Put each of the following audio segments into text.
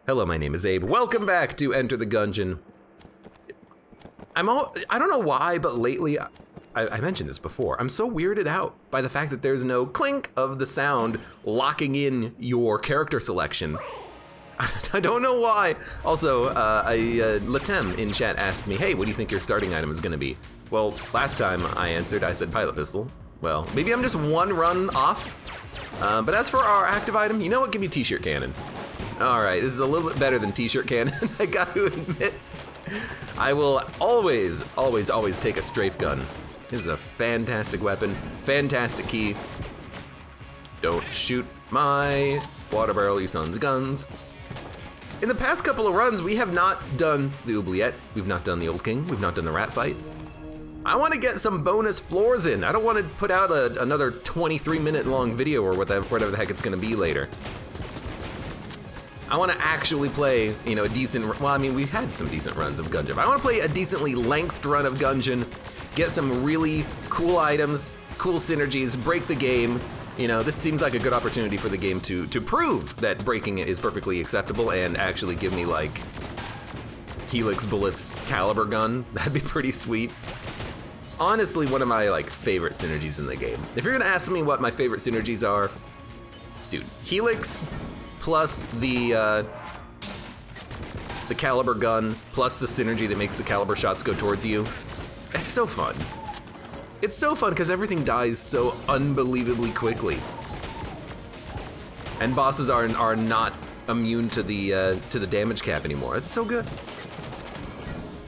Hello, my name is Abe. Welcome back to Enter the Gungeon. I don't know why, but lately, I mentioned this before, I'm so weirded out by the fact that there's no clink of the sound locking in your character selection. I don't know why. Also, Latem in chat asked me, hey, what do you think your starting item is gonna be? Well, last time I answered, I said pilot pistol. Well, maybe I'm just one run off. But as for our active item, you know what? Give me t-shirt cannon. All right, this is a little bit better than t-shirt cannon, I got to admit. I will always take a strafe gun. This is a fantastic weapon, fantastic key. Don't shoot my water barrel, you sons of guns. In the past couple of runs, we have not done the oubliette, we've not done the Old King, we've not done the rat fight. I want to get some bonus floors in. I don't want to put out another 23-minute long video or whatever the heck it's gonna be later. I want to actually play, you know, a decent, well, I mean, we've had some decent runs of Gungeon, but I want to play a decently lengthed run of Gungeon, get some really cool items, cool synergies, break the game. You know, this seems like a good opportunity for the game to prove that breaking it is perfectly acceptable and actually give me, like, Helix Bullets caliber gun. That'd be pretty sweet. Honestly, one of my, like, favorite synergies in the game. If you're gonna ask me what my favorite synergies are, dude, Helix, plus the caliber gun, plus the synergy that makes the caliber shots go towards you. It's so fun. It's so fun because everything dies so unbelievably quickly. And bosses are not immune to the damage cap anymore. It's so good.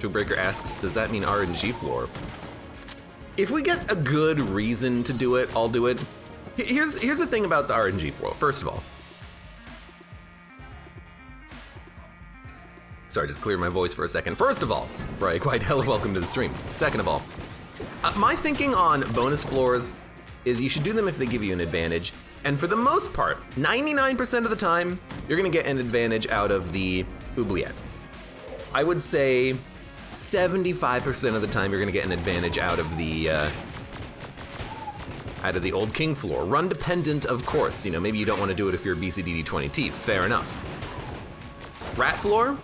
Breaker asks, does that mean RNG floor? If we get a good reason to do it, I'll do it. Here's the thing about the RNG floor, first of all. Sorry, just clear my voice for a second. First of all, right, quite hella welcome to the stream. Second of all, my thinking on bonus floors is you should do them if they give you an advantage. And for the most part, 99% of the time, you're gonna get an advantage out of the oubliette. I would say 75% of the time you're gonna get an advantage out of the Old King floor. Run dependent, of course. You know, maybe you don't wanna do it if you're BCDD20T, fair enough. Rat floor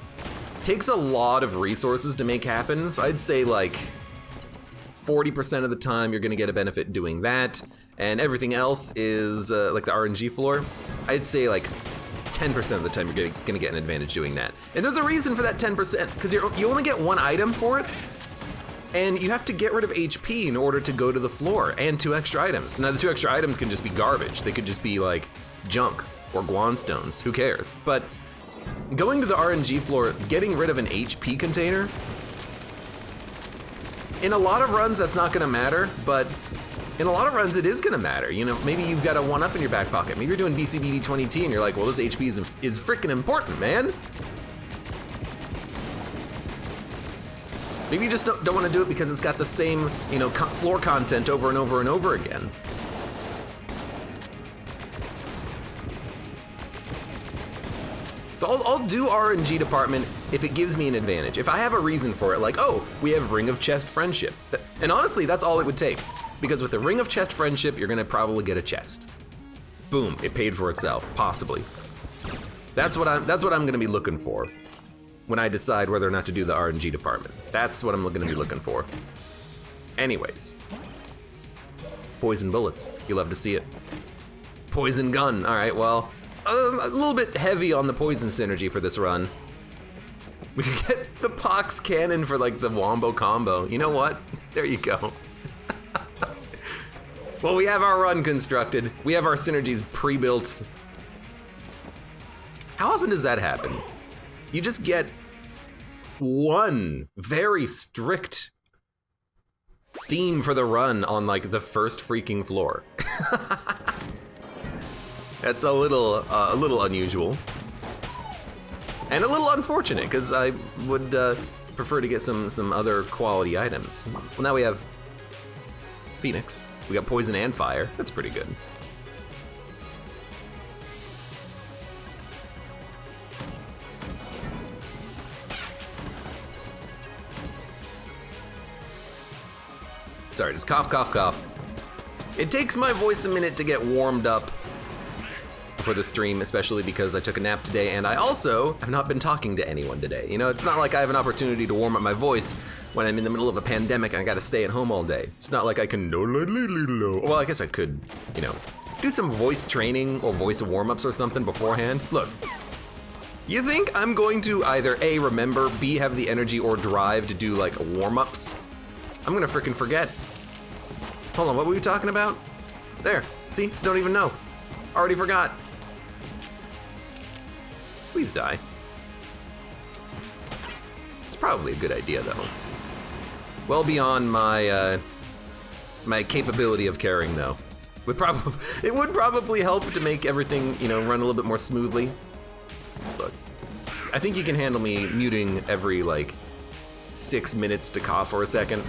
takes a lot of resources to make happen, so I'd say like 40% of the time you're gonna get a benefit doing that, and everything else is like the RNG floor. I'd say like 10% of the time you're gonna get an advantage doing that. And there's a reason for that 10%, because you only get one item for it, and you have to get rid of HP in order to go to the floor, and 2 extra items. Now the 2 extra items can just be garbage. They could just be like junk or guan stones, who cares? But going to the RNG floor, getting rid of an HP container, in a lot of runs that's not gonna matter, but in a lot of runs it is gonna matter. You know, maybe you've got a 1-up in your back pocket. Maybe you're doing BCDD20T and you're like, well, this HP is freaking important, man. Maybe you just don't wanna do it because it's got the same, you know, floor content over and over and over again. So I'll do RNG department if it gives me an advantage. If I have a reason for it, like, oh, we have Ring of Chest Friendship. And honestly, that's all it would take. Because with the Ring of Chest Friendship, you're gonna probably get a chest. Boom, it paid for itself, possibly. That's what I'm gonna be looking for when I decide whether or not to do the RNG department. That's what I'm gonna be looking for. Anyways. Poison bullets, you love to see it. Poison gun, all right, well, a little bit heavy on the poison synergy for this run. We could get the Pox Cannon for like the Wombo combo. You know what? There you go. Well, we have our run constructed. We have our synergies pre-built. How often does that happen? You just get one very strict theme for the run on like the first freaking floor. That's a little unusual. And a little unfortunate, because I would prefer to get some other quality items. Well, now we have Phoenix. We got Poison and Fire. That's pretty good. Sorry, just cough, cough, cough. It takes my voice a minute to get warmed up for the stream, especially because I took a nap today, and I also have not been talking to anyone today. You know, it's not like I have an opportunity to warm up my voice when I'm in the middle of a pandemic and I gotta stay at home all day. It's not like I can, well, I guess I could, you know, do some voice training or voice warm-ups or something beforehand. Look, you think I'm going to either A, remember, B, have the energy or drive to do like warm-ups? I'm gonna frickin' forget. Hold on, what were we talking about? There, see, don't even know. Already forgot. Please die. It's probably a good idea though. Well beyond my my capability of carrying though. It would probably help to make everything, you know, run a little bit more smoothly. Look, I think you can handle me muting every like 6 minutes to cough for a second,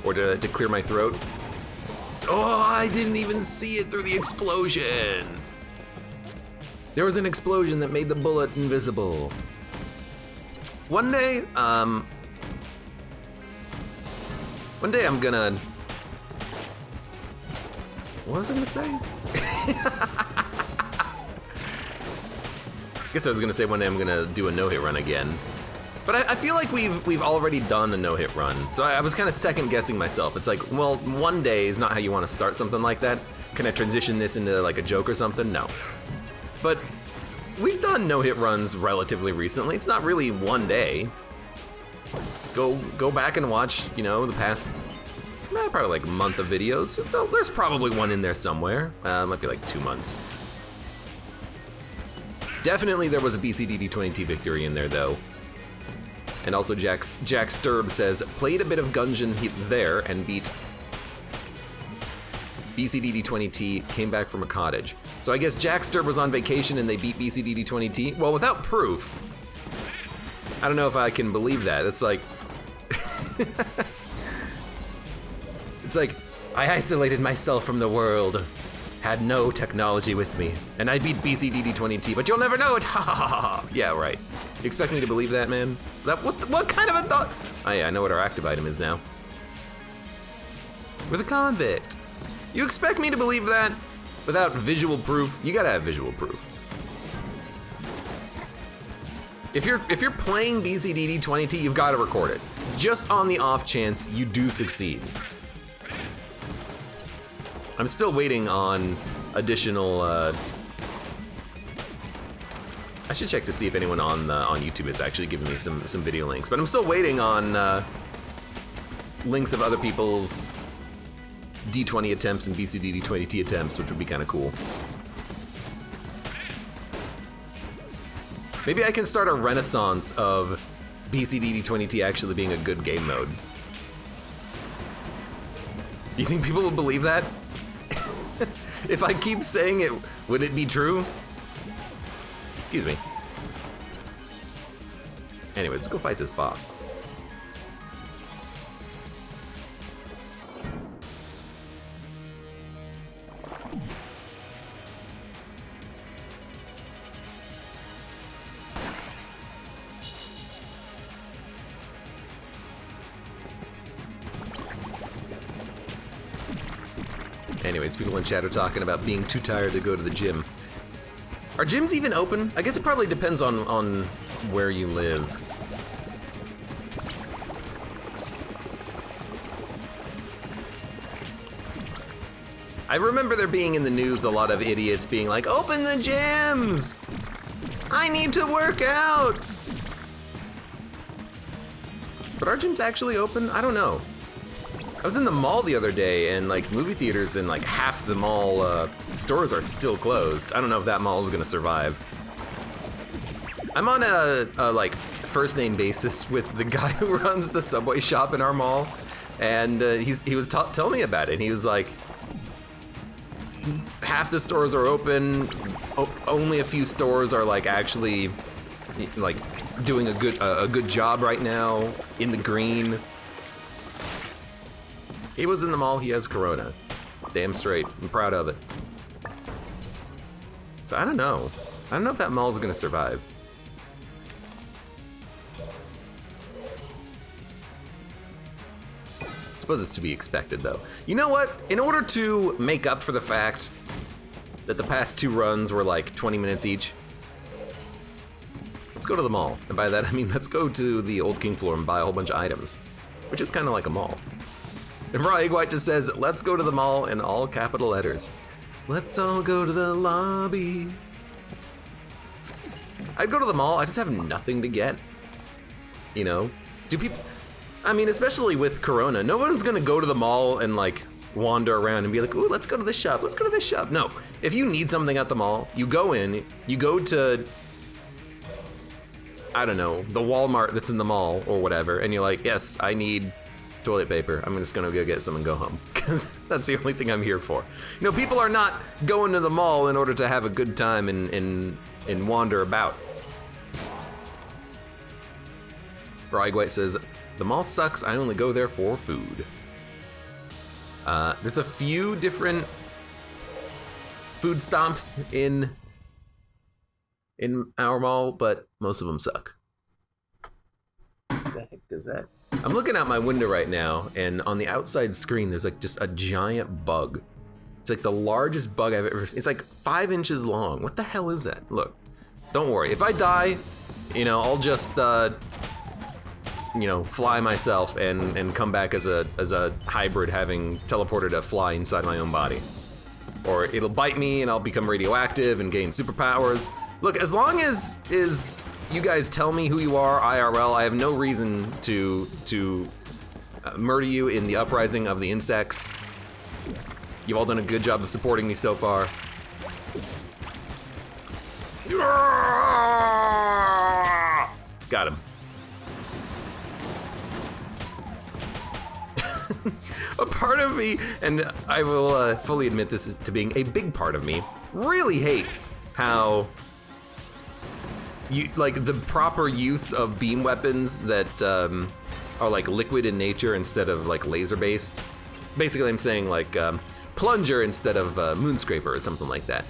or to clear my throat. Oh, I didn't even see it through the explosion. There was an explosion that made the bullet invisible. One day I'm gonna, what was I gonna say? I guess I was gonna say one day I'm gonna do a no-hit run again. But I feel like we've already done a no-hit run. So I was kind of second guessing myself. It's like, well, one day is not how you want to start something like that. Can I transition this into like a joke or something? No. But we've done no-hit runs relatively recently. It's not really one day. Go back and watch, you know, the past, probably like a month of videos. There's probably one in there somewhere. Might be like 2 months. Definitely there was a BCDD20T victory in there though. And also Jack Sturb says, played a bit of Gungeon there and beat BCDD20T, came back from a cottage. So I guess Jack Sturb was on vacation and they beat BCDD20T? Well, without proof, I don't know if I can believe that. It's like, it's like, I isolated myself from the world, had no technology with me, and I beat BCDD20T, but you'll never know it, ha ha ha ha. Yeah, right. You expect me to believe that, man? What kind of a thought? Oh yeah, I know what our active item is now. We're the convict. You expect me to believe that without visual proof? You gotta have visual proof. If you're playing BCDD20T, you've gotta record it. Just on the off chance you do succeed. I'm still waiting on additional, I should check to see if anyone on YouTube is actually giving me some video links, but I'm still waiting on links of other people's D20 attempts and BCDD20T attempts, which would be kind of cool. Maybe I can start a renaissance of BCDD20T actually being a good game mode. You think people will believe that? If I keep saying it, would it be true? Excuse me. Anyways, let's go fight this boss. Anyways, people in chat are talking about being too tired to go to the gym. Are gyms even open? I guess it probably depends on where you live. I remember there being in the news a lot of idiots being like, open the gyms! I need to work out! But are gyms actually open? I don't know. I was in the mall the other day and like movie theaters and like half the mall stores are still closed. I don't know if that mall is gonna survive. I'm on a like first name basis with the guy who runs the Subway shop in our mall, and he was telling me about it. And he was like, half the stores are open, only a few stores are like actually like doing a good job right now in the green. He was in the mall, he has corona. Damn straight, I'm proud of it. So I don't know. I don't know if that mall's gonna survive. I suppose it's to be expected though. You know what? In order to make up for the fact that the past 2 runs were like 20 minutes each. Let's go to the mall. And by that, I mean let's go to the Old King floor and buy a whole bunch of items, which is kind of like a mall. And Raw Egg White just says, let's go to the mall in all capital letters. Let's all go to the lobby. I'd go to the mall, I just have nothing to get. You know? Do people, I mean, especially with Corona, no one's gonna go to the mall and like wander around and be like, ooh, let's go to this shop, let's go to this shop. No, if you need something at the mall, you go in, you go to, I don't know, the Walmart that's in the mall or whatever, and you're like, yes, I need toilet paper. I'm just gonna go get some and go home, because that's the only thing I'm here for. You know, people are not going to the mall in order to have a good time and wander about. Raw Egg White says, the mall sucks, I only go there for food. There's a few different food stops in our mall, but most of them suck. What the heck is that? I'm looking out my window right now, and on the outside screen, there's like just a giant bug. It's like the largest bug I've ever seen. It's like 5 inches long. What the hell is that? Look, don't worry. If I die, you know, I'll just, you know, fly myself and come back as a hybrid, having teleported a fly inside my own body. Or it'll bite me and I'll become radioactive and gain superpowers. Look, as long as you guys tell me who you are IRL, I have no reason to murder you in the uprising of the insects. You've all done a good job of supporting me so far. Got him. A part of me, and I will fully admit this is to being a big part of me, really hates how you like the proper use of beam weapons that are like liquid in nature instead of like laser based. Basically, I'm saying like plunger instead of moonscraper or something like that.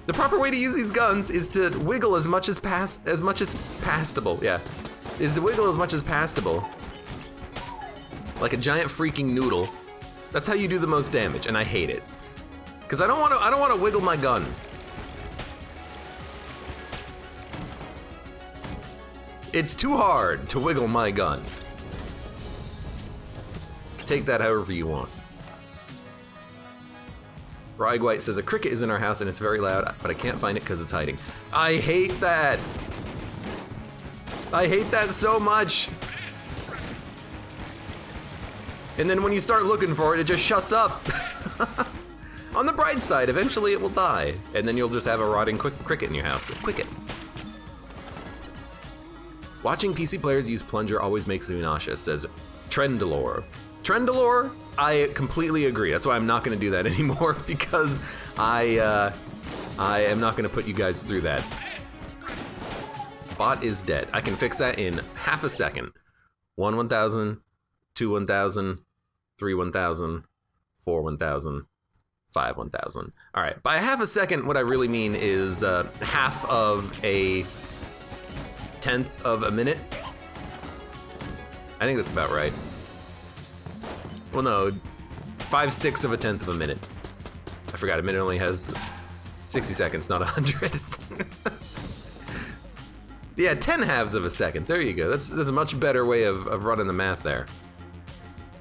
The proper way to use these guns is to wiggle as much as pastable. Yeah, is to wiggle as much as pastable. Like a giant freaking noodle. That's how you do the most damage, and I hate it. Cause I don't want to wiggle my gun. It's too hard to wiggle my gun. Take that however you want. Raw Egg White says a cricket is in our house and it's very loud, but I can't find it because it's hiding. I hate that. I hate that so much. And then when you start looking for it, it just shuts up. On the bright side, eventually it will die, and then you'll just have a rotting cricket in your house. Quicket. Watching PC players use plunger always makes me nauseous, says Trendalore. Trendalore, I completely agree. That's why I'm not going to do that anymore, because I am not going to put you guys through that. Bot is dead. I can fix that in half a second. 1,000, 2,000, 3,000, 4,000, 5,000. All right, by half a second, what I really mean is half of a tenth of a minute. I think that's about right. Well, no, 5/6 of a tenth of a minute. I forgot, a minute only has 60 seconds, not 100. Yeah, 10 halves of a second. There you go. That's a much better way of running the math there.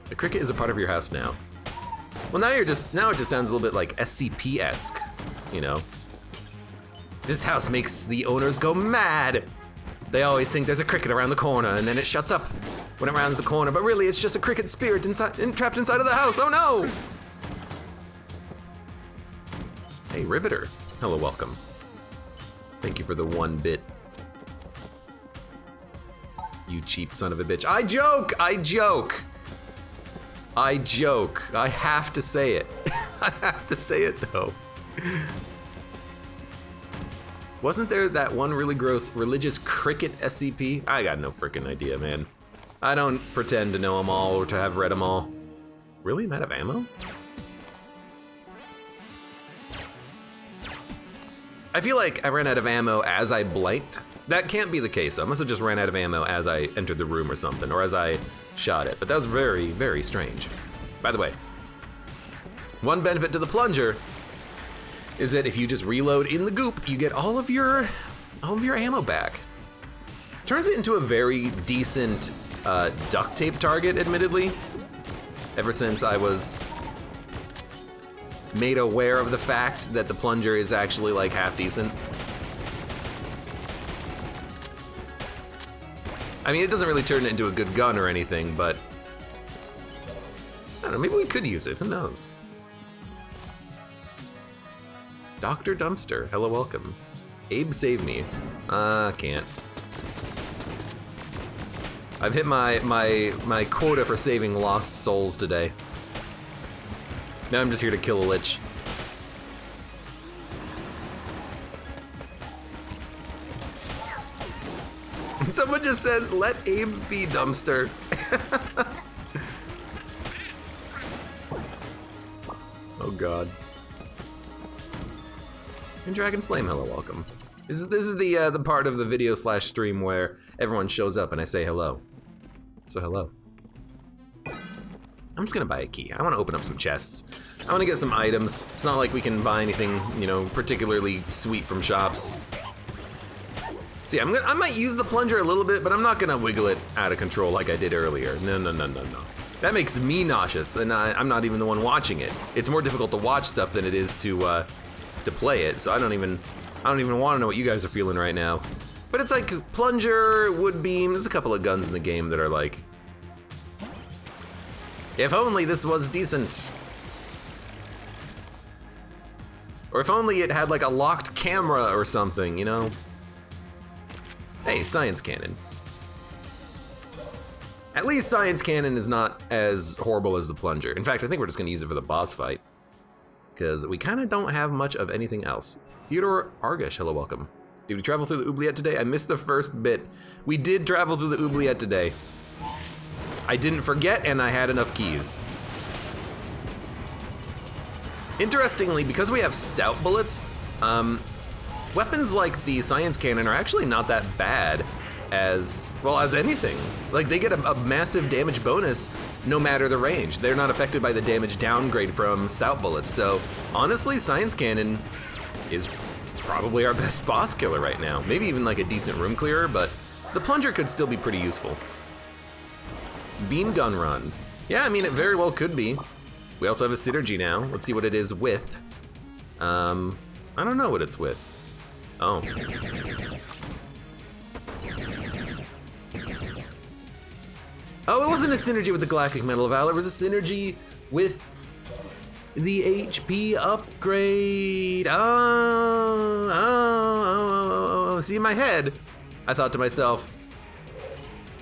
The cricket is a part of your house now. Well, now it just sounds a little bit like SCP-esque, you know. This house makes the owners go mad. They always think there's a cricket around the corner, and then it shuts up when it rounds the corner, but really it's just a cricket spirit trapped inside of the house. Oh no! Hey, Riveter. Hello, welcome. Thank you for the 1 bit. You cheap son of a bitch. I joke! I joke! I joke. I have to say it. I have to say it though. Wasn't there that one really gross religious cricket SCP? I got no freaking idea, man. I don't pretend to know them all or to have read them all. Really? I'm out of ammo? I feel like I ran out of ammo as I blanked. That can't be the case. I must have just ran out of ammo as I entered the room or something, or as I shot it. But that was very, very strange. By the way, one benefit to the plunger is that if you just reload in the goop, you get all of your ammo back. Turns it into a very decent duct tape target, admittedly. Ever since I was made aware of the fact that the plunger is actually like half decent. I mean, it doesn't really turn it into a good gun or anything, but I don't know, maybe we could use it, who knows? Dr. Dumpster, hello, welcome. Abe, save me. Can't. I've hit my quota for saving lost souls today. Now I'm just here to kill a lich. Someone just says, let Abe be Dumpster. Oh God. And Dragon Flame, hello, welcome. This is the part of the video / stream where everyone shows up and I say hello. So hello. I'm just gonna buy a key. I wanna open up some chests. I wanna get some items. It's not like we can buy anything, you know, particularly sweet from shops. See, I might use the plunger a little bit, but I'm not gonna wiggle it out of control like I did earlier. No. That makes me nauseous, and I'm not even the one watching it. It's more difficult to watch stuff than it is to play it, so I don't even want to know what you guys are feeling right now. But it's like plunger, wood beam. There's a couple of guns in the game that are like, if only this was decent. Or if only it had like a locked camera or something, you know? Hey, science cannon. At least science cannon is not as horrible as the plunger. In fact, I think we're just gonna use it for the boss fight, because we kind of don't have much of anything else. Theodore Argish, hello, welcome. Did we travel through the oubliette today? I missed the first bit. We did travel through the oubliette today. I didn't forget, and I had enough keys. Interestingly, because we have stout bullets, weapons like the science cannon are actually not that bad as, well, as anything. Like, they get a massive damage bonus no matter the range. They're not affected by the damage downgrade from stout bullets. So, honestly, science cannon is probably our best boss killer right now. Maybe even like a decent room clearer, but the plunger could still be pretty useful. Beam gun run. Yeah, I mean, it very well could be. We also have a synergy now. Let's see what it is with. I don't know what it's with. Oh. Oh, it wasn't a synergy with the Galactic Metal of Valor. It was a synergy with the HP upgrade. Oh. See, in my head, I thought to myself,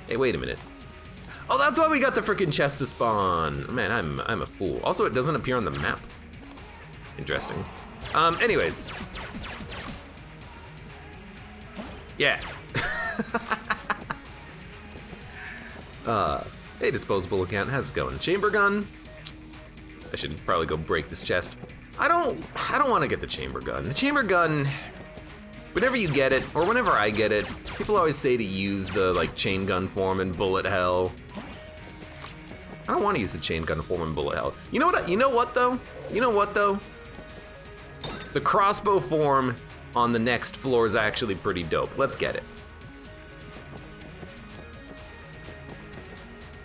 hey, wait a minute. Oh, that's why we got the frickin' chest to spawn. Man, I'm a fool. Also, it doesn't appear on the map. Interesting. Anyways. Yeah. Hey, disposable account, how's it going? Chamber gun? I should probably go break this chest. I don't want to get the chamber gun. The chamber gun, whenever you get it, or whenever I get it, people always say to use the like chain gun form and bullet hell. I don't want to use the chain gun form and bullet hell. You know what though? The crossbow form on the next floor is actually pretty dope. Let's get it.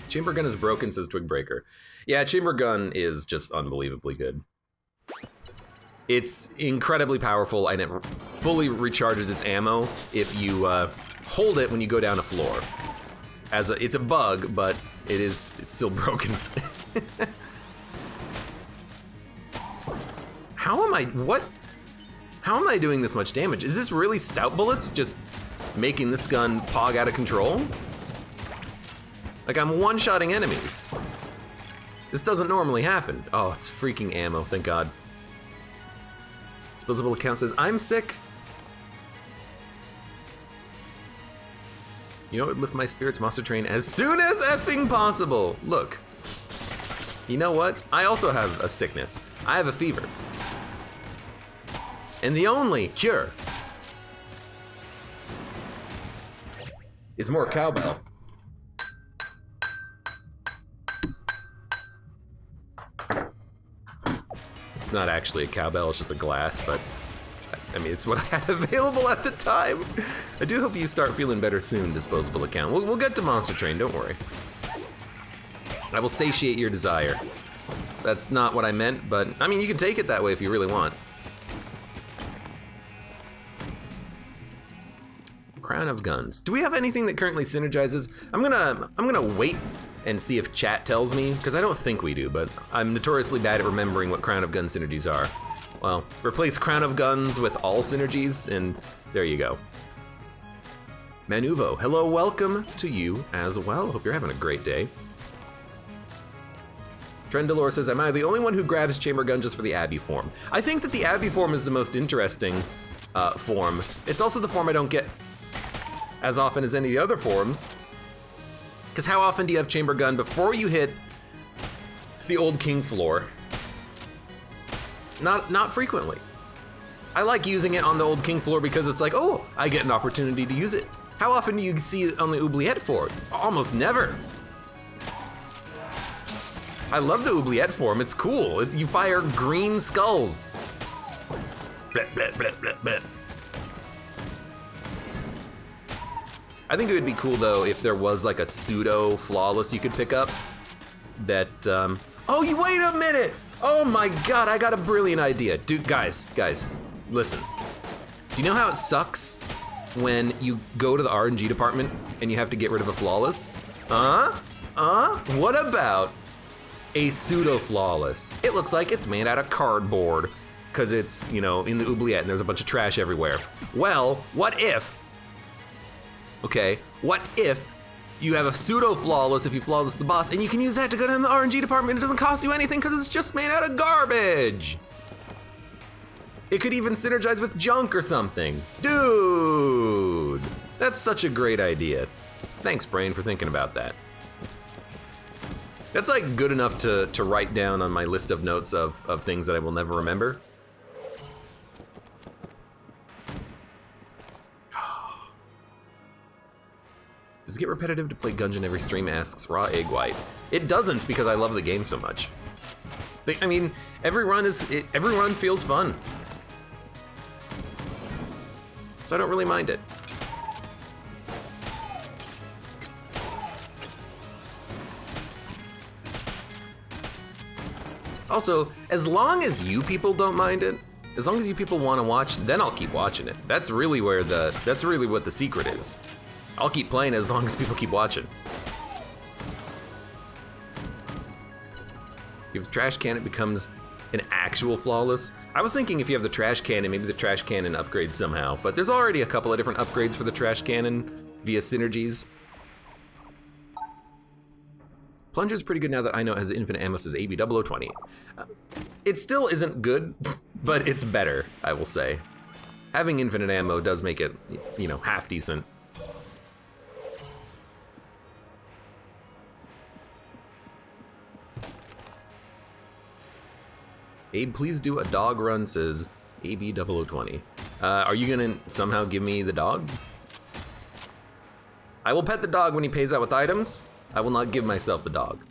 Chamber gun is broken, says Twigbreaker. Yeah, chamber gun is just unbelievably good. It's incredibly powerful, and it fully recharges its ammo if you hold it when you go down a floor. It's a bug, but it's still broken. How am I doing this much damage? Is this really stout bullets just making this gun pog out of control? Like, I'm one-shotting enemies. This doesn't normally happen. Oh, it's freaking ammo, thank God. Disposable account says, I'm sick. You know what would lift my spirits? Monster Train as soon as effing possible. Look. You know what? I also have a sickness. I have a fever. And the only cure is more cowbell. It's not actually a cowbell, it's just a glass, but I mean, it's what I had available at the time. I do hope you start feeling better soon, disposable account. We'll get to Monster Train, don't worry. I will satiate your desire. That's not what I meant, but I mean, you can take it that way if you really want. Crown of Guns. Do we have anything that currently synergizes? I'm gonna wait and see if chat tells me, because I don't think we do, but I'm notoriously bad at remembering what Crown of Gun synergies are. Well, replace Crown of Guns with all synergies, and there you go. Manuvo, hello, welcome to you as well. Hope you're having a great day. Trendalore says, am I the only one who grabs Chamber Gun just for the Abbey form? I think that the Abbey form is the most interesting form. It's also the form I don't get as often as any of the other forms. Because how often do you have Chamber Gun before you hit the old King floor? Not frequently. I like using it on the old King floor because it's like, oh, I get an opportunity to use it. How often do you see it on the Oubliette floor? Almost never. I love the Oubliette form, it's cool. You fire green skulls. Bleh, bleh, bleh, bleh, bleh. I think it would be cool though if there was like a pseudo flawless you could pick up that, oh, you wait a minute! Oh my God, I got a brilliant idea. Dude, guys, listen. Do you know how it sucks when you go to the RNG department and you have to get rid of a flawless? What about a pseudo flawless? It looks like it's made out of cardboard because it's, you know, in the oubliette and there's a bunch of trash everywhere. Well, what if you have a pseudo flawless if you flawless the boss, and you can use that to go down the RNG department. It doesn't cost you anything because it's just made out of garbage. It could even synergize with junk or something. Dude, that's such a great idea. Thanks, Brain, for thinking about that. That's like good enough to write down on my list of notes of things that I will never remember. Does it get repetitive to play Gungeon every stream, asks Raw Egg White. It doesn't because I love the game so much. I mean, every run feels fun. So I don't really mind it. Also, as long as you people don't mind it, as long as you people want to watch, then I'll keep watching it. That's really what the secret is. I'll keep playing as long as people keep watching. If you have the trash can, it becomes an actual flawless. I was thinking if you have the trash cannon, maybe the trash cannon upgrades somehow, but there's already a couple of different upgrades for the trash cannon via synergies. Plunger's pretty good now that I know it has infinite ammo, says AB0020. It still isn't good, but it's better, I will say. Having infinite ammo does make it, you know, half decent. Abe, please do a dog run, says AB0020. Are you gonna somehow give me the dog? I will pet the dog when he pays out with items. I will not give myself the dog.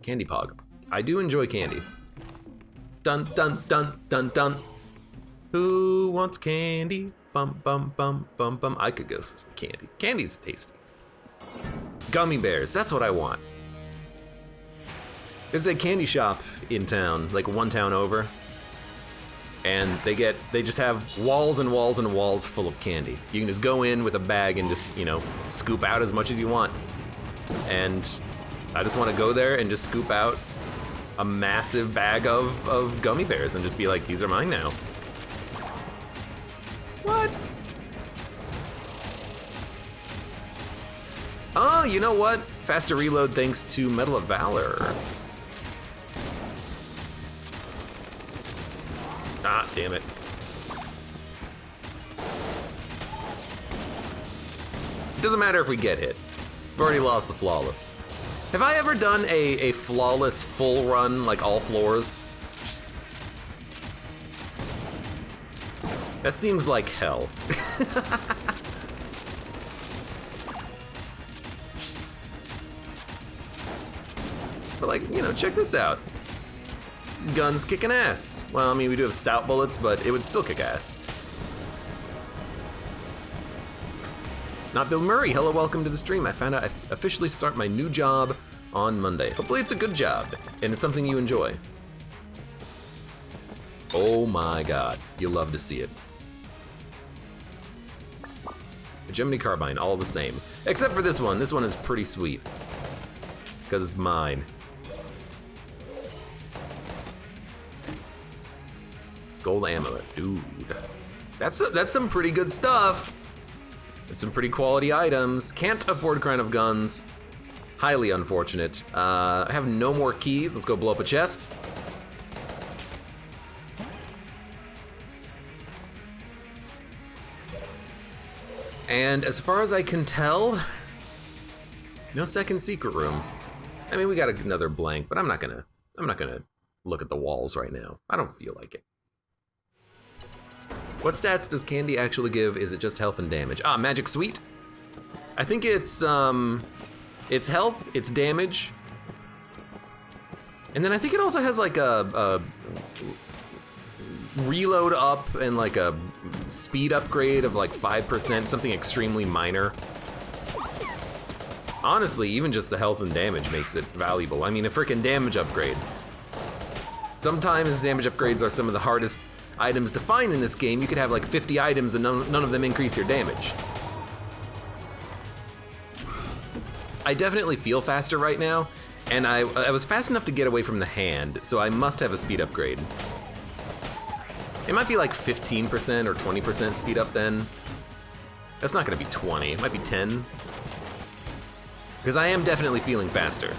Candy Pog. I do enjoy candy. Dun dun dun dun dun. Who wants candy? Bum bum bum bum bum. I could go for some candy. Candy's tasty. Gummy bears, that's what I want. There's a candy shop in town, like one town over, and they just have walls and walls and walls full of candy. You can just go in with a bag and just, you know, scoop out as much as you want. And I just want to go there and just scoop out a massive bag of gummy bears and just be like, these are mine now. What? Oh, you know what? Faster reload thanks to Medal of Valor. Ah, damn it. It doesn't matter if we get hit. We've already lost the flawless. Have I ever done a flawless full run, like all floors? That seems like hell. But like, you know, check this out. gun's kicking ass. Well, I mean, we do have stout bullets, but it would still kick ass. Not Bill Murray, hello, welcome to the stream. I found out I officially start my new job on Monday. Hopefully it's a good job, and it's something you enjoy. Oh my god, you'll love to see it. Gemini carbine, all the same. Except for this one is pretty sweet. Because it's mine. Gold amulet, dude. That's some pretty good stuff. It's some pretty quality items. Can't afford Crown of Guns. Highly unfortunate. I have no more keys. Let's go blow up a chest. And as far as I can tell, no second secret room. I mean, we got another blank, but I'm not gonna look at the walls right now. I don't feel like it. What stats does candy actually give? Is it just health and damage? Ah, magic sweet. I think it's health, it's damage, and then I think it also has like a reload up and like a speed upgrade of like 5%, something extremely minor. Honestly, even just the health and damage makes it valuable. I mean, a freaking damage upgrade. Sometimes damage upgrades are some of the hardest items to find in this game. You could have like 50 items and none of them increase your damage. I definitely feel faster right now, and I was fast enough to get away from the hand, so I must have a speed upgrade. It might be like 15% or 20% speed up then. That's not gonna be 20, it might be 10. Because I am definitely feeling faster.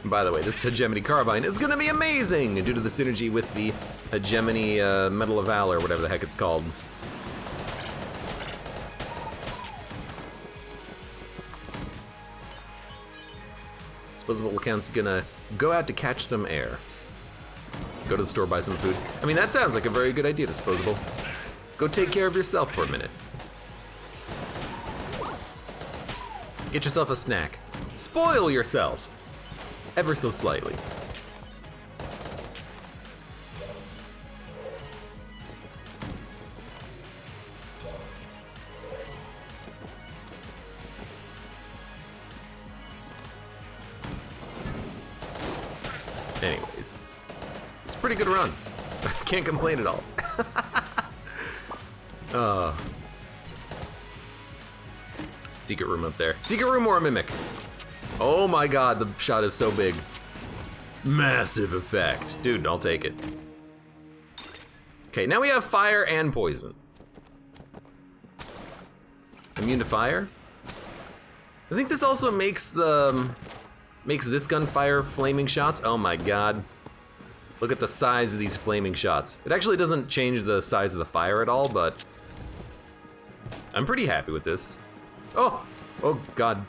And by the way, this hegemony carbine is gonna be amazing due to the synergy with the hegemony Medal of Valor, whatever the heck it's called. Disposable account's gonna go out to catch some air. Go to the store, buy some food. I mean, that sounds like a very good idea, Disposable. Go take care of yourself for a minute. Get yourself a snack. Spoil yourself. Ever so slightly. Anyways, it's a pretty good run. Can't complain at all. Secret room up there. Secret room or a mimic? Oh my god, the shot is so big. Massive effect. Dude, I'll take it. Okay, now we have fire and poison. Immune to fire? I think this also makes this gun fire flaming shots. Oh my god. Look at the size of these flaming shots. It actually doesn't change the size of the fire at all, but I'm pretty happy with this. Oh! Oh god.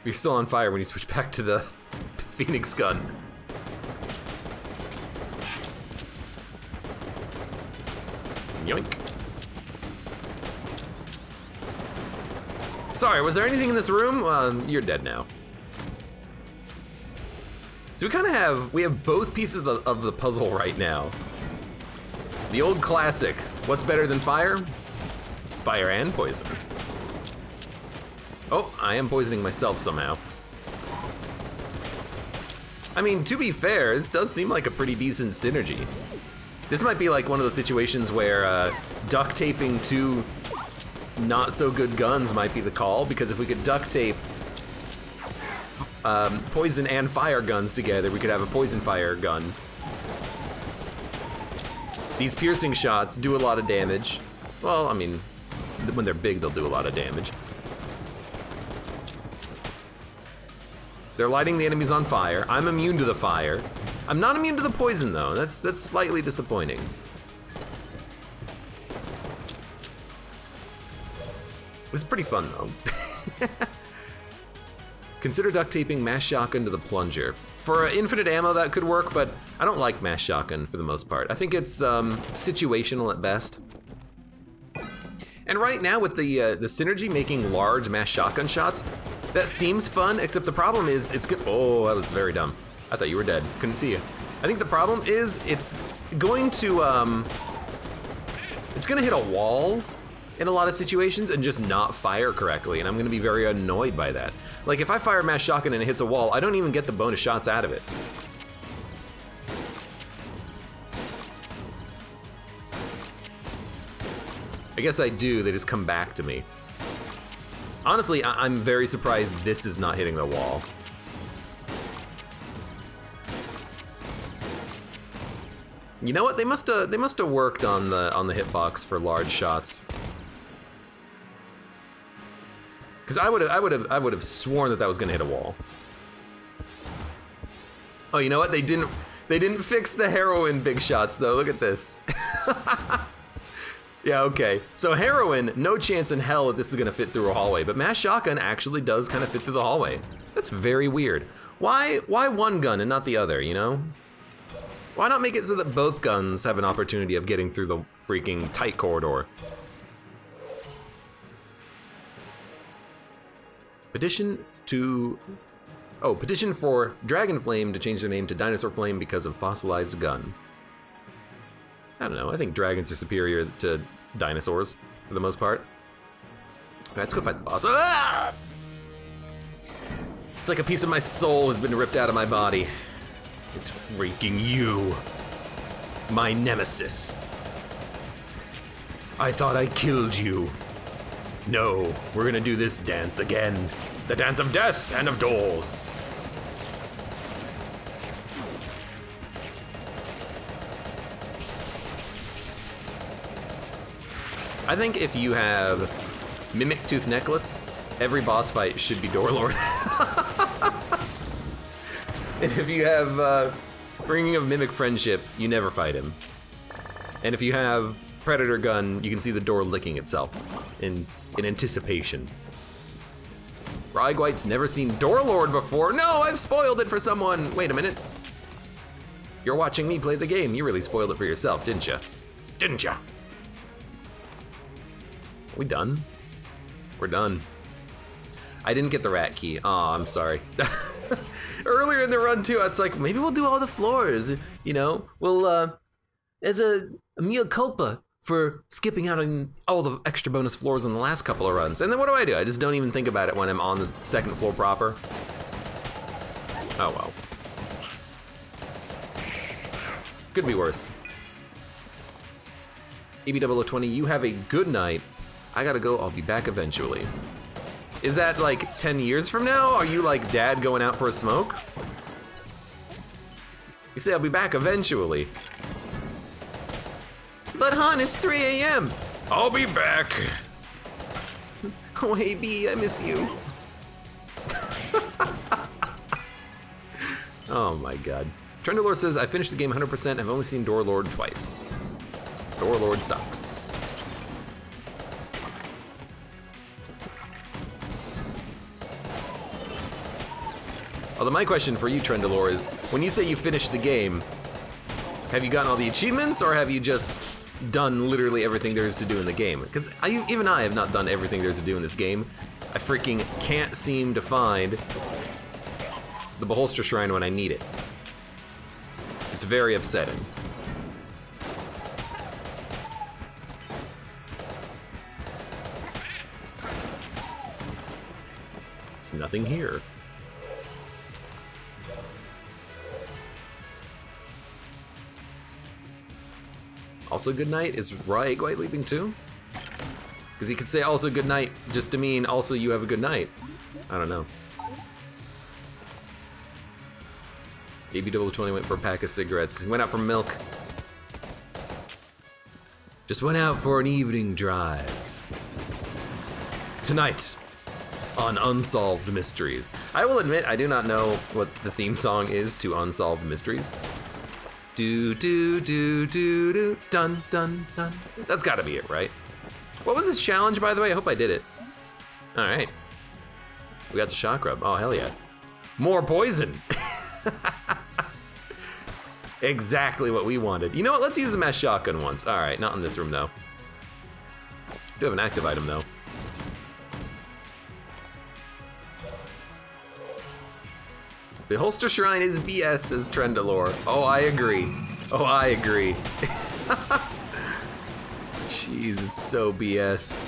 You're still on fire when you switch back to the Phoenix gun. Yoink. Sorry, was there anything in this room? You're dead now. So we have both pieces of the puzzle right now. The old classic, what's better than fire? Fire and poison. Oh, I am poisoning myself somehow. I mean, to be fair, this does seem like a pretty decent synergy. This might be like one of those situations where duct taping two not so good guns might be the call, because if we could duct tape poison and fire guns together, we could have a poison fire gun. These piercing shots do a lot of damage. Well, I mean, when they're big, they'll do a lot of damage. They're lighting the enemies on fire. I'm immune to the fire. I'm not immune to the poison though. That's slightly disappointing. This is pretty fun though. Consider duct taping mass shotgun to the plunger. For infinite ammo that could work, but I don't like mass shotgun for the most part. I think it's situational at best. And right now with the synergy making large mass shotgun shots, that seems fun, except the problem is it's good. Oh, that was very dumb. I thought you were dead. Couldn't see you. I think the problem is it's going to hit a wall in a lot of situations and just not fire correctly, and I'm gonna be very annoyed by that. Like if I fire a mass shotgun and it hits a wall, I don't even get the bonus shots out of it. I guess I do, they just come back to me. Honestly, I'm very surprised this is not hitting the wall. You know what? They must have worked on the hitbox for large shots. Because I would have sworn that was gonna hit a wall. Oh, you know what? They didn't fix the heroin big shots though. Look at this. Yeah, okay. So heroin, no chance in hell that this is gonna fit through a hallway, but mass shotgun actually does kind of fit through the hallway. That's very weird. Why one gun and not the other, you know? Why not make it so that both guns have an opportunity of getting through the freaking tight corridor? Petition for Dragon Flame to change their name to Dinosaur Flame because of fossilized gun. I don't know, I think dragons are superior to dinosaurs for the most part. All right, let's go fight the boss. Ah! It's like a piece of my soul has been ripped out of my body. It's freaking you, my nemesis. I thought I killed you. No, we're gonna do this dance again. The dance of death and of doors. I think if you have Mimic Tooth Necklace, every boss fight should be Doorlord. And if you have Ringing of Mimic Friendship, you never fight him. And if you have Predator Gun, you can see the door licking itself in anticipation. Rygwite's never seen Doorlord before. No, I've spoiled it for someone. Wait a minute. You're watching me play the game. You really spoiled it for yourself, didn't you? Didn't you? Are we done? We're done. I didn't get the rat key. Aw, I'm sorry. Earlier in the run too, it's like, maybe we'll do all the floors, you know? We'll, as a mea culpa for skipping out on all the extra bonus floors in the last couple of runs. And then what do? I just don't even think about it when I'm on the second floor proper. Oh well. Could be worse. EB0020, you have a good night. I gotta go, I'll be back eventually. Is that like 10 years from now? Are you like dad going out for a smoke? You say I'll be back eventually. But hon, it's 3 a.m. I'll be back. Oh, hey B, I miss you. Oh my god. Trendalore says, I finished the game 100%, I've only seen Doorlord twice. Doorlord sucks. Although my question for you, Trendalore, is when you say you finished the game, have you gotten all the achievements or have you just done literally everything there is to do in the game? Because even I have not done everything there is to do in this game. I freaking can't seem to find the Beholster Shrine when I need it. It's very upsetting. There's nothing here. Also good night? Is Raw Egg White leaving too? Because he could say also good night just to mean also you have a good night. I don't know. AB0020 went for a pack of cigarettes. He went out for milk. Just went out for an evening drive. Tonight on Unsolved Mysteries. I will admit I do not know what the theme song is to Unsolved Mysteries. Do do do do do dun dun dun. That's gotta be it, right? What was this challenge, by the way? I hope I did it. Alright. We got the shock rub. Oh, hell yeah. More poison! Exactly what we wanted. You know what? Let's use the mass shotgun once. Alright, not in this room though. Do have an active item though. The holster shrine is BS, says Trendalore. Oh, I agree. Oh, I agree. Jeez, it's so BS.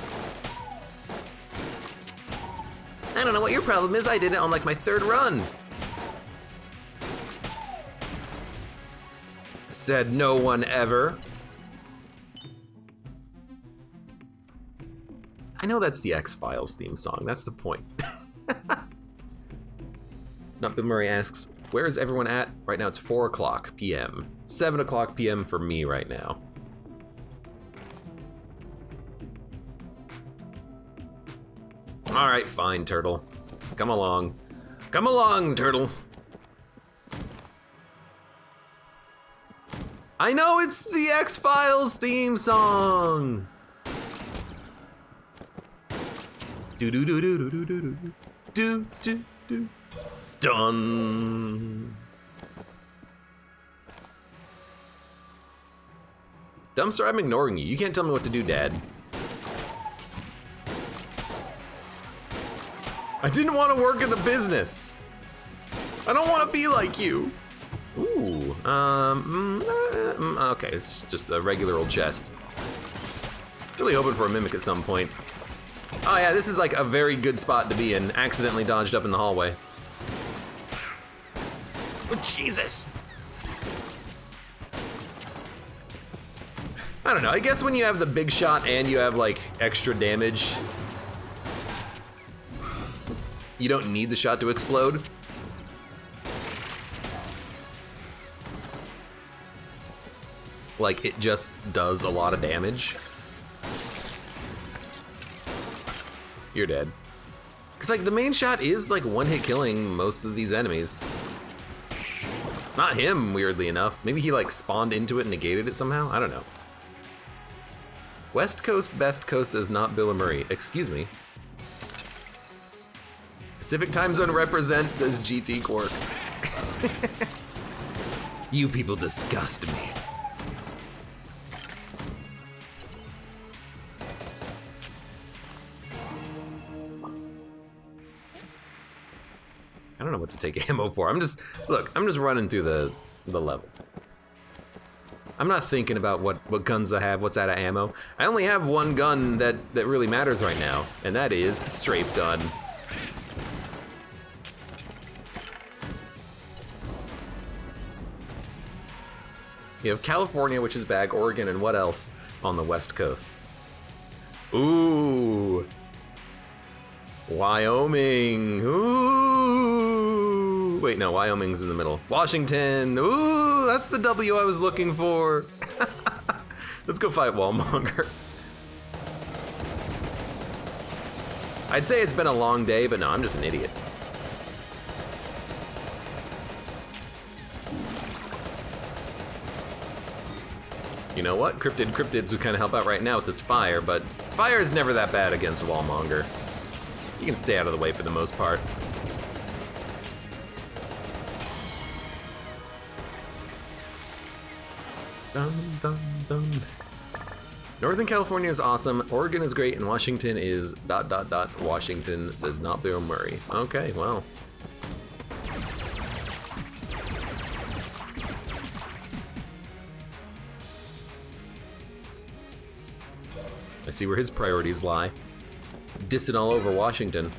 I don't know what your problem is. I did it on like my 3rd run. Said no one ever. I know that's the X-Files theme song. That's the point. Not Bill Murray asks, where is everyone at? Right now it's 4 o'clock p.m. 7 o'clock p.m. for me right now. All right, fine, Turtle. Come along. Come along, Turtle. I know it's the X-Files theme song. Do do do do do do do do do do. Done. Dumpster, I'm ignoring you. You can't tell me what to do, Dad. I didn't want to work in the business. I don't want to be like you. Ooh, okay, it's just a regular old chest. Really hoping for a mimic at some point. Oh yeah, this is like a very good spot to be in. Accidentally dodged up in the hallway. Oh, Jesus. I don't know, I guess when you have the big shot and you have like extra damage, you don't need the shot to explode. Like, it just does a lot of damage. You're dead. Because, like, the main shot is, like, one-hit killing most of these enemies. Not him, weirdly enough. Maybe he, like, spawned into it and negated it somehow? I don't know. West Coast, Best Coast says not Bill and Murray. Excuse me. Pacific Time Zone represent, says GT Quark. You people disgust me. I don't know what to take ammo for. I'm just running through the level. I'm not thinking about what guns I have, what's out of ammo. I only have one gun that really matters right now, and that is strafe gun. You have California, which is bag, Oregon, and what else on the West Coast? Ooh. Wyoming. Ooh. Wait, no, Wyoming's in the middle. Washington. Ooh, that's the W I was looking for. Let's go fight Wallmonger. I'd say it's been a long day, but no, I'm just an idiot. You know what? Cryptids would kind of help out right now with this fire, but fire is never that bad against Wallmonger. You can stay out of the way for the most part. Dun, dun, dun. Northern California is awesome, Oregon is great, and Washington is ... Washington, says not Bill Murray. Okay, well. I see where his priorities lie. Dissing all over Washington.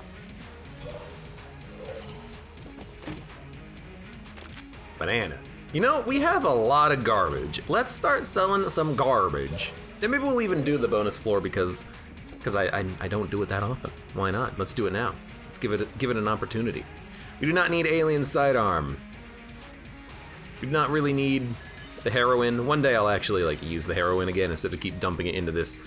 Banana. You know, we have a lot of garbage. Let's start selling some garbage. Then maybe we'll even do the bonus floor because I don't do it that often. Why not? Let's do it now. Let's give it an opportunity. We do not need alien sidearm. We do not really need the heroin. One day I'll actually like use the heroin again instead of keep dumping it into this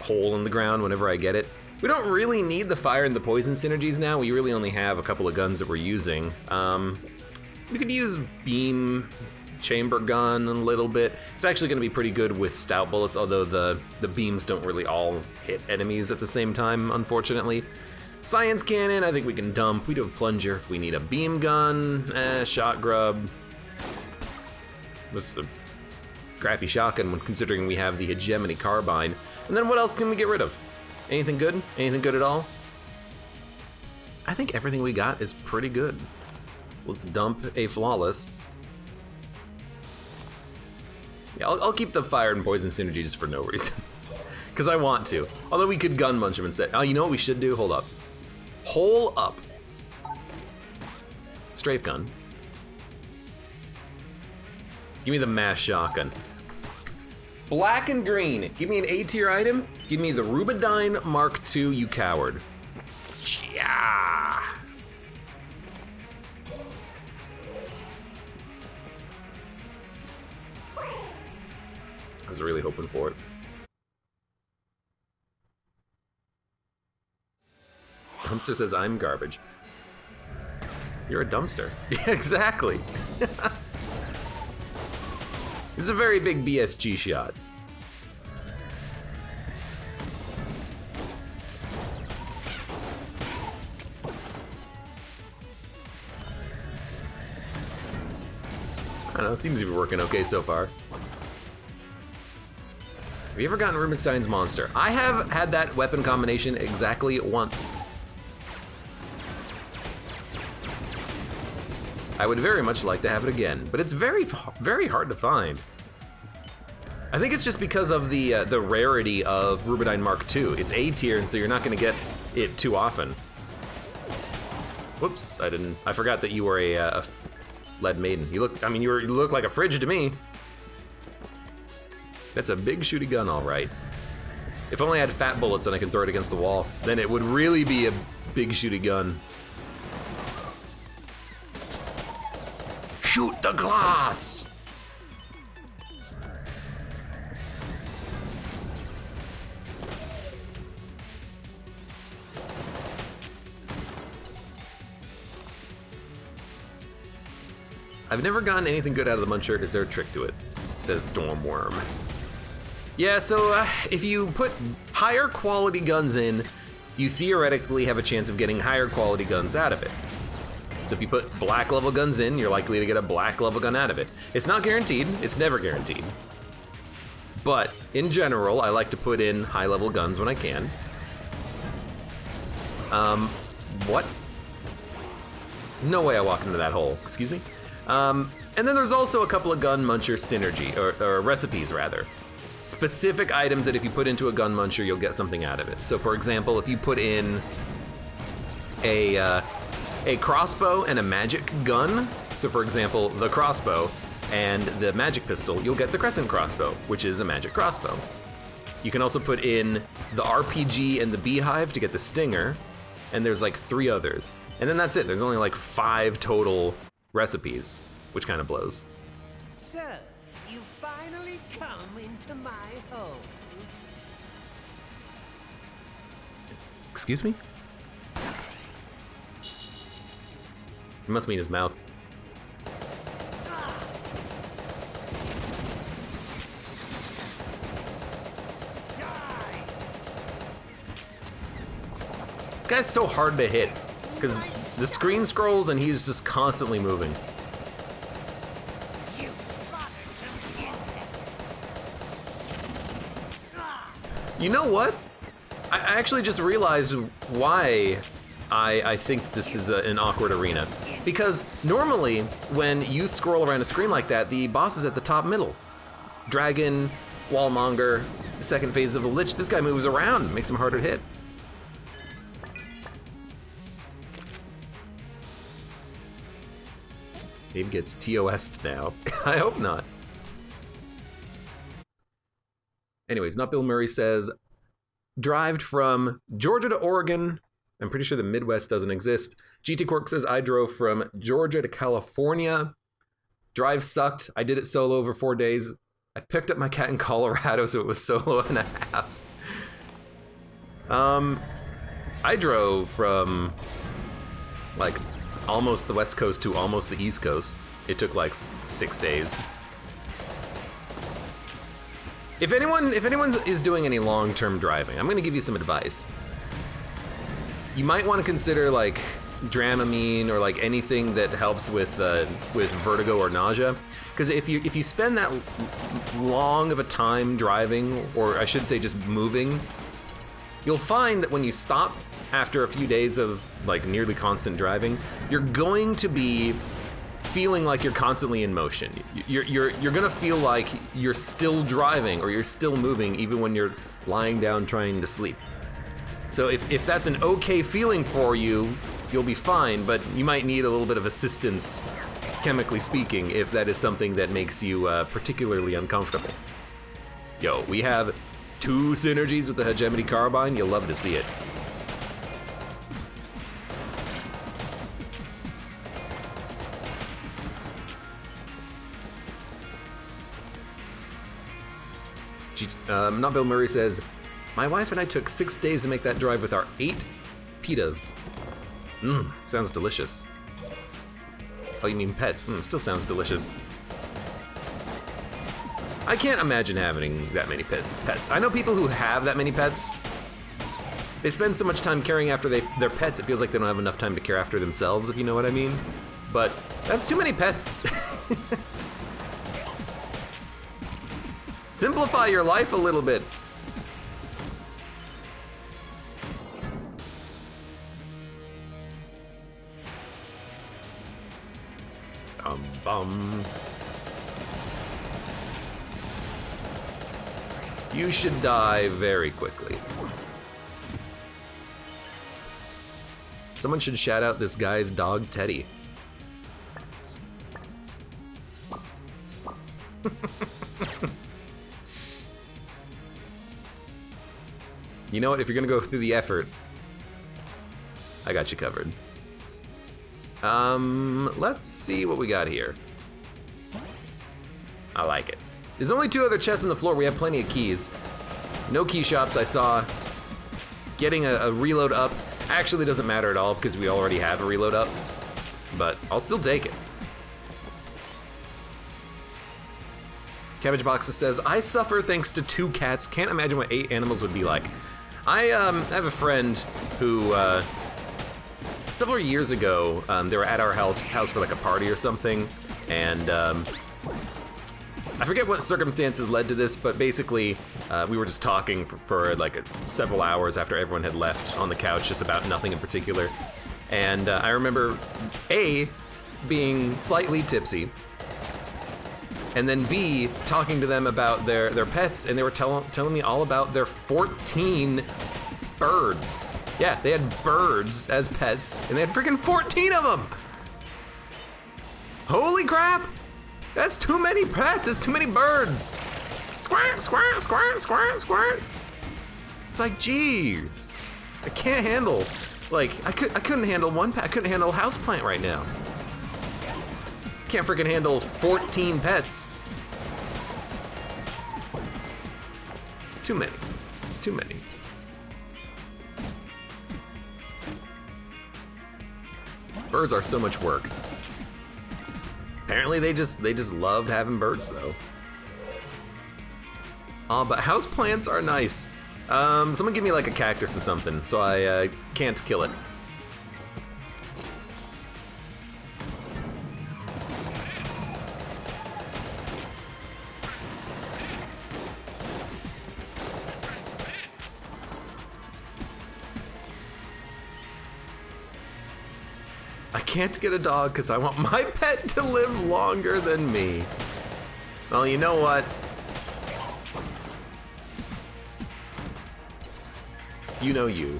hole in the ground whenever I get it. We don't really need the fire and the poison synergies now. We really only have a couple of guns that we're using. We could use beam chamber gun a little bit. It's actually going to be pretty good with stout bullets, although the beams don't really all hit enemies at the same time, unfortunately. Science cannon, I think we can dump. We do have plunger if we need a beam gun. Shot grub. This is a crappy shotgun when considering we have the hegemony carbine. And then what else can we get rid of? Anything good? Anything good at all? I think everything we got is pretty good. So let's dump a flawless. Yeah, I'll keep the fire and poison synergy just for no reason. Because I want to. Although we could gun bunch him instead. Oh, you know what we should do? Hold up. Hole up. Strafe gun. Give me the mass shotgun. Black and green. Give me an A tier item. Give me the Rubidyne Mark II, you coward. Yeah. I was really hoping for it. Dumpster says I'm garbage. You're a dumpster. Yeah, exactly. This is a very big BSG shot. I don't know, it seems to be working okay so far. Have you ever gotten Rubinstein's monster? I have had that weapon combination exactly once. I would very much like to have it again, but it's very hard to find. I think it's just because of the rarity of Rubidyne Mark II. It's A tier, and so you're not going to get it too often. Whoops, I forgot that you were a lead maiden. You look like a fridge to me. That's a big shooty gun, all right. If only I had fat bullets and I could throw it against the wall, then it would really be a big shooty gun. Shoot the glass! I've never gotten anything good out of the Muncher. Is there a trick to it? Says Stormworm. Yeah, so if you put higher quality guns in, you theoretically have a chance of getting higher quality guns out of it. So if you put black level guns in, you're likely to get a black level gun out of it. It's not guaranteed, it's never guaranteed. But in general, I like to put in high level guns when I can. What? There's no way I walked into that hole, excuse me? And then there's also a couple of gun muncher synergy, or recipes rather. Specific items that if you put into a gun muncher, you'll get something out of it. So for example, if you put in a crossbow and a magic gun, so for example, the crossbow and the magic pistol, you'll get the crescent crossbow, which is a magic crossbow. You can also put in the RPG and the beehive to get the stinger, and there's like 3 others. And then that's it, there's only like 5 total recipes, which kind of blows. So, you finally come into my home. Excuse me? It must mean his mouth. This guy's so hard to hit, because the screen scrolls and he's just constantly moving. You know what? I actually just realized why I think this is an awkward arena. Because normally, when you scroll around a screen like that, the boss is at the top middle. Dragon, Wallmonger, second phase of the Lich. This guy moves around, makes him harder to hit. Abe gets TOS'd now. I hope not. Anyways, Not Bill Murray says, drived from Georgia to Oregon. I'm pretty sure the Midwest doesn't exist. GT Quirk says, I drove from Georgia to California. Drive sucked. I did it solo over 4 days. I picked up my cat in Colorado, so it was solo and a half. I drove from like almost the West Coast to almost the East Coast. It took like 6 days. If anyone is doing any long-term driving, I'm gonna give you some advice. You might want to consider like Dramamine or like anything that helps with vertigo or nausea. Because if you spend that long of a time driving, or I should say just moving, you'll find that when you stop after a few days of like nearly constant driving, you're going to be feeling like you're constantly in motion. You're gonna feel like you're still driving or you're still moving even when you're lying down trying to sleep. So if that's an okay feeling for you, you'll be fine, but you might need a little bit of assistance, chemically speaking, if that is something that makes you particularly uncomfortable. Yo, we have 2 synergies with the hegemony carbine. You'll love to see it. Not Bill Murray says, my wife and I took 6 days to make that drive with our 8 pitas. Sounds delicious. Oh, you mean pets? Still sounds delicious. I can't imagine having that many pets. I know people who have that many pets. They spend so much time caring after their pets, it feels like they don't have enough time to care after themselves, if you know what I mean. But that's too many pets. Simplify your life a little bit. Bum. You should die very quickly. Someone should shout out this guy's dog, Teddy. You know what? If you're gonna go through the effort, I got you covered. Let's see what we got here. I like it. There's only 2 other chests on the floor. We have plenty of keys. No key shops I saw. Getting a reload up actually doesn't matter at all because we already have a reload up, but I'll still take it. Cabbage Boxes says, I suffer thanks to 2 cats. Can't imagine what 8 animals would be like. I have a friend who, several years ago, they were at our house for like a party or something, and I forget what circumstances led to this, but basically we were just talking for like several hours after everyone had left on the couch, just about nothing in particular. And I remember A, being slightly tipsy, and then B, talking to them about their pets, and they were telling me all about their 14 birds. Yeah, they had birds as pets, and they had freaking 14 of them! Holy crap! That's too many pets, that's too many birds! Squirt, squirt, squirt, squirt, squirt! It's like, jeez. I can't handle, like, I couldn't handle one pet, I couldn't handle a houseplant right now. Can't freaking handle 14 pets. It's too many. It's too many. Birds are so much work. Apparently they just loved having birds though. But houseplants are nice. Someone give me like a cactus or something so I can't kill it. I can't get a dog because I want my pet to live longer than me. Well, you know what? You know you.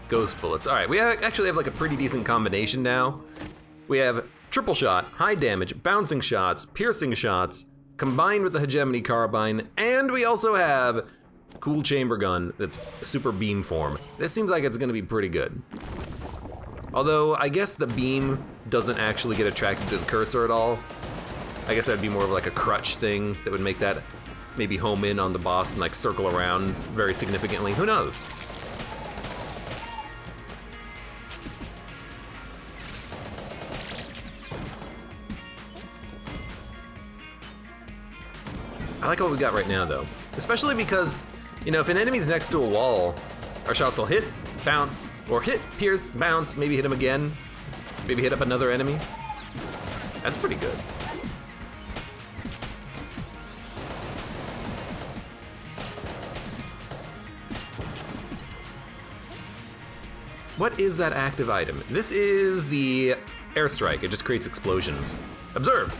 Ghost bullets. All right, we actually have like a pretty decent combination now. We have triple shot, high damage, bouncing shots, piercing shots, combined with the hegemony carbine, and we also have cool chamber gun that's super beam form. This seems like it's gonna be pretty good. Although, I guess the beam doesn't actually get attracted to the cursor at all. I guess that'd be more of like a crutch thing that would make that maybe home in on the boss and like circle around very significantly. Who knows? I like what we got right now though. Especially because, you know, if an enemy's next to a wall, our shots will hit, bounce, or hit, pierce, bounce, maybe hit him again, maybe hit up another enemy. That's pretty good. What is that active item? This is the airstrike. It just creates explosions. Observe.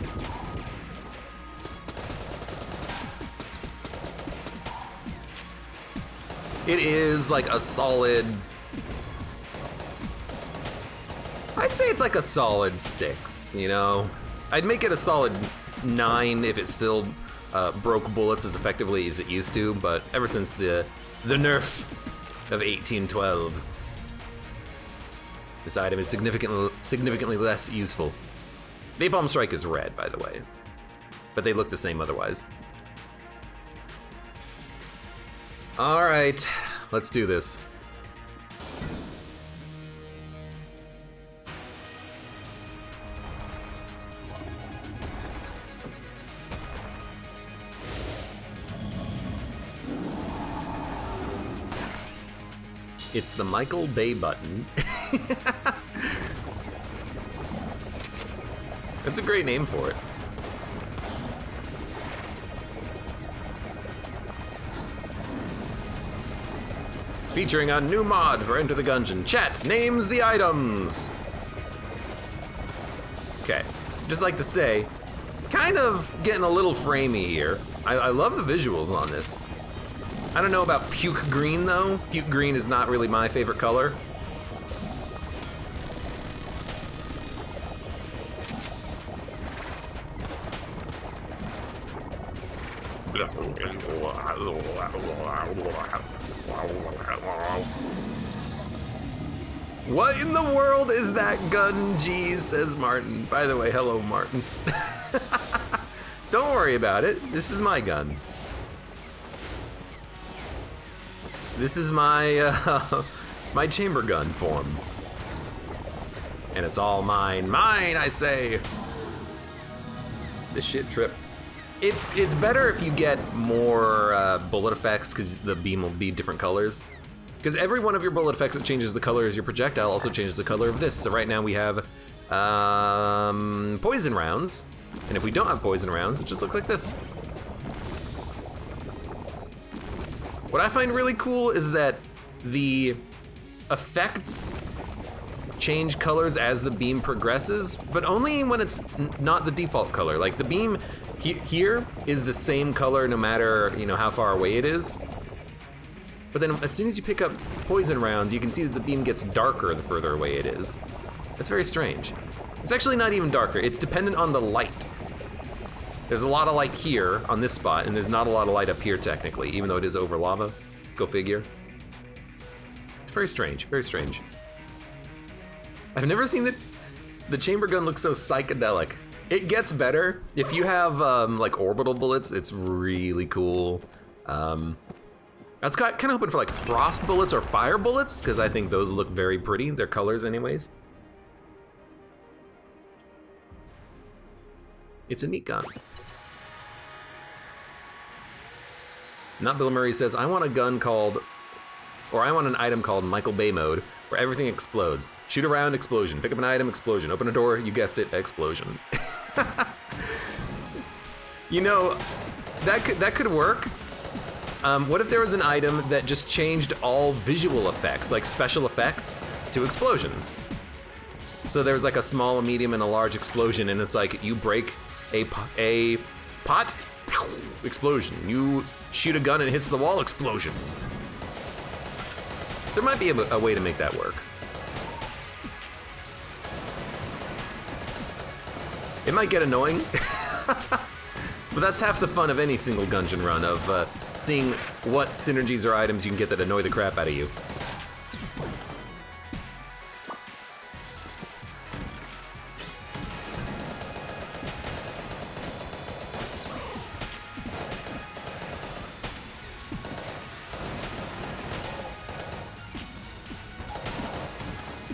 It is like a solid... I'd say it's like a solid 6, you know? I'd make it a solid 9 if it still broke bullets as effectively as it used to, but ever since the nerf of 1812, this item is significantly less useful. Napalm Strike is red, by the way, but they look the same otherwise. All right, let's do this. It's the Michael Bay button. That's a great name for it. Featuring a new mod for Enter the Gungeon. Chat names the items. Okay, just like to say, kind of getting a little framey here. I love the visuals on this. I don't know about puke green though. Puke green is not really my favorite color. What in the world is that gun, geez, says Martin. By the way, hello, Martin. Don't worry about it. This is my gun. This is my my chamber gun form. And it's all mine. Mine, I say. This shit trip. It's better if you get more bullet effects, because the beam will be different colors. Because every one of your bullet effects that changes the color as your projectile also changes the color of this. So right now we have poison rounds. And if we don't have poison rounds, it just looks like this. What I find really cool is that the effects change colors as the beam progresses, but only when it's not the default color. Like the beam here is the same color no matter, you know, how far away it is. But then as soon as you pick up poison rounds, you can see that the beam gets darker the further away it is. That's very strange. It's actually not even darker. It's dependent on the light. There's a lot of light here on this spot, and there's not a lot of light up here technically, even though it is over lava. Go figure. It's very strange, very strange. I've never seen the chamber gun look so psychedelic. It gets better. If you have like orbital bullets, it's really cool. I was kind of hoping for like frost bullets or fire bullets, because I think those look very pretty. Their colors anyways. It's a neat gun. Not Bill Murray says, I want a gun called, or I want an item called Michael Bay mode, where everything explodes. Shoot around, explosion. Pick up an item, explosion. Open a door, you guessed it, explosion. You know, that could work. What if there was an item that just changed all visual effects, like special effects, to explosions? So there's like a small, a medium, and a large explosion, and it's like you break a pot, explosion. You shoot a gun and it hits the wall, explosion. There might be a way to make that work. It might get annoying, but that's half the fun of any single Gungeon run, of seeing what synergies or items you can get that annoy the crap out of you.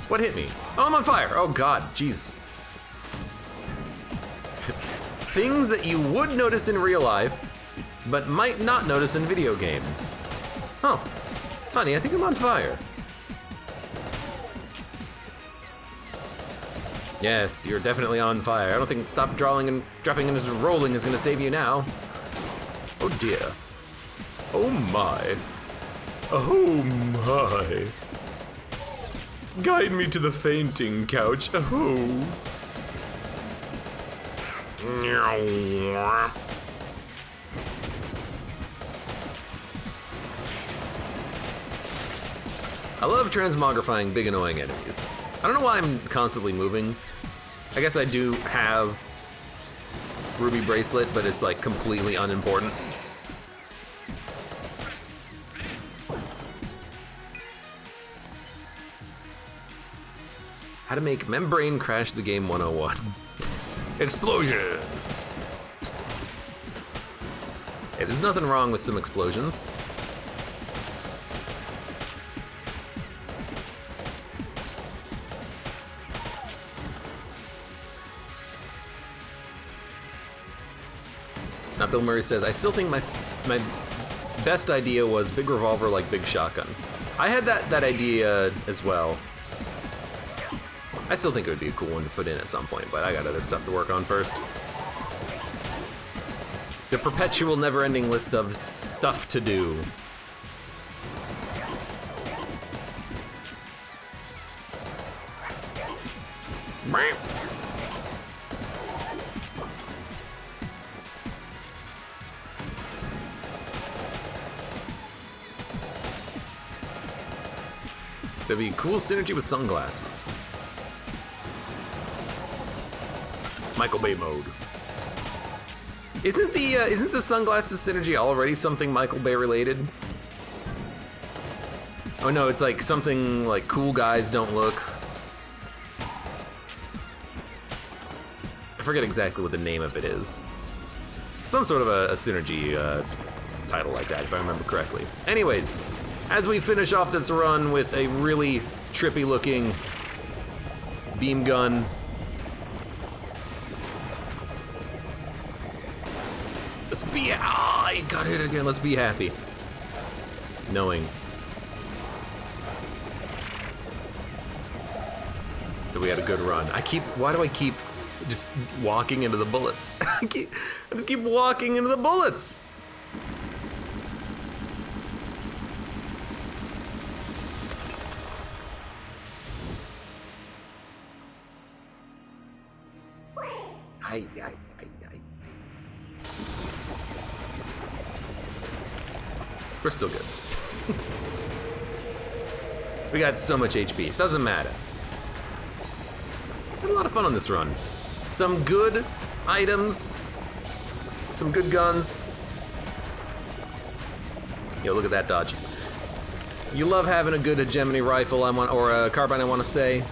What hit me? Oh, I'm on fire. Oh God, jeez. Things that you would notice in real life, but might not notice in video game. Oh, honey, I think I'm on fire. Yes, you're definitely on fire. I don't think stop drawing and dropping and just rolling is gonna save you now. Oh dear. Oh my. Oh my. Guide me to the fainting couch. Oh. I love transmogrifying big annoying enemies. I don't know why I'm constantly moving. I guess I do have Ruby Bracelet, but it's like completely unimportant. How to make membrane crash the game 101. Explosions! Hey, there's nothing wrong with some explosions. Now Bill Murray says, I still think my best idea was big revolver like big shotgun. I had that idea as well. I still think it would be a cool one to put in at some point, but I got other stuff to work on first. The perpetual never-ending list of stuff to do. There'd be cool synergy with sunglasses. Michael Bay mode. Isn't the sunglasses synergy already something Michael Bay related? Oh no, it's like something like cool guys don't look. I forget exactly what the name of it is. Some sort of a synergy title like that, if I remember correctly. Anyways, as we finish off this run with a really trippy looking beam gun. Let's be, I got hit again, let's be happy. Knowing that we had a good run. Why do I keep just walking into the bullets? I just keep walking into the bullets. We're still good. We got so much HP, it doesn't matter. Had a lot of fun on this run. Some good items, some good guns. Yo, look at that dodge. You love having a good hegemony rifle, or a carbine, I want to say.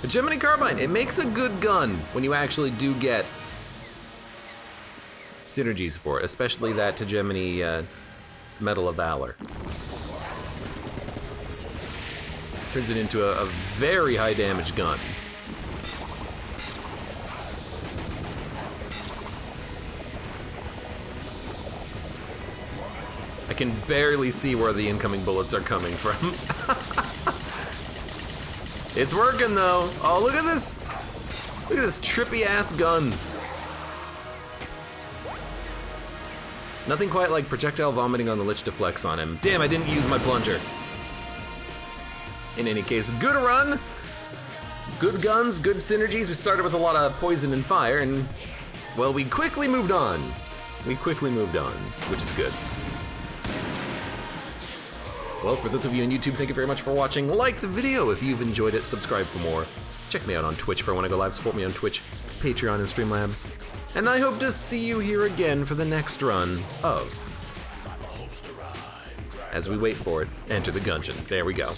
Hegemony carbine, it makes a good gun when you actually do get synergies for it, especially that hegemony Medal of Valor. Turns it into a very high damage gun. I can barely see where the incoming bullets are coming from. It's working though. Oh, look at this. Look at this trippy ass gun. Nothing quite like projectile vomiting on the Lich to flex on him. Damn, I didn't use my plunger. In any case, good run. Good guns, good synergies. We started with a lot of poison and fire, and, well, we quickly moved on. Which is good. Well, for those of you on YouTube, thank you very much for watching. Like the video if you've enjoyed it. Subscribe for more. Check me out on Twitch for when I go live. Support me on Twitch, Patreon, and Streamlabs. And I hope to see you here again for the next run of, as we wait for it, Enter the Gungeon. There we go.